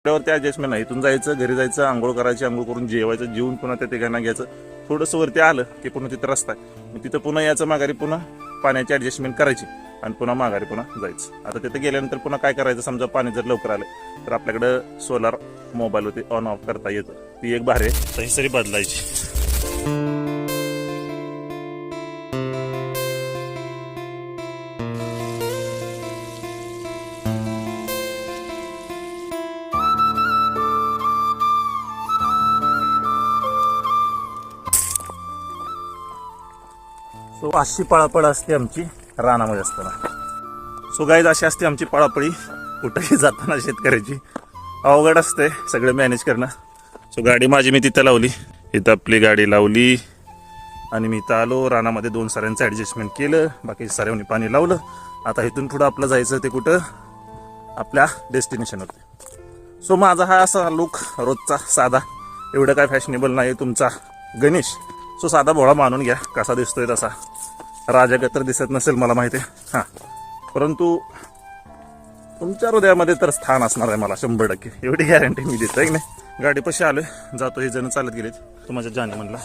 त्यावरती ॲडजस्टमेंट नाही. इथून जायचं, घरी जायचं, आंघोळ करायची, आंघोळ करून जेवायचं, जेवून पुन्हा त्या ठिकाणी घ्यायचं. थोडंसं वरती आलं की पुन्हा तिथं रस्ता आहे, मग तिथं पुन्हा यायचं माघारी, पुन्हा पाण्याची ॲडजस्टमेंट करायची आणि पुन्हा माघारी पुन्हा जायचं. आता तिथं गेल्यानंतर पुन्हा काय करायचं, समजा पाणी जर लवकर आलं तर आपल्याकडं सोलार मोबाईलवरती ऑन ऑफ करता येतं. ती एक भारी आहे. तशी सरी बदलायची. सो अशी पळापळ असते आमची रानामध्ये असताना. सो गाईज अशी असते आमची पळापळी कुठेही जाताना शेतकऱ्याची. अवघड असते सगळं मॅनेज करणं. सो गाडी माझी मी तिथं लावली, इथं आपली गाडी लावली आणि मी इथं आलो. रानामध्ये 2 साऱ्यांचं ॲडजस्टमेंट केलं, बाकी साऱ्यांनी पाणी लावलं. आता इथून पुढं आपलं जायचं ते कुठं, आपल्या डेस्टिनेशनवरती. सो माझा हा असा लुक रोजचा साधा, एवढं काय फॅशनेबल नाही. तुमचा गणेश सो साधा भोळा मानून घ्या. कसा दिसतोय तसा राजागत तर दिसत नसेल मला माहिती आहे, हां, परंतु तुमच्या हृदयामध्ये तर स्थान असणार आहे मला 100%, एवढी गॅरंटी मी देतो आहे की नाही. गाडी पशी आलोय, जातो. हे जण चालत गेलेत. तो माझ्या जाने म्हणला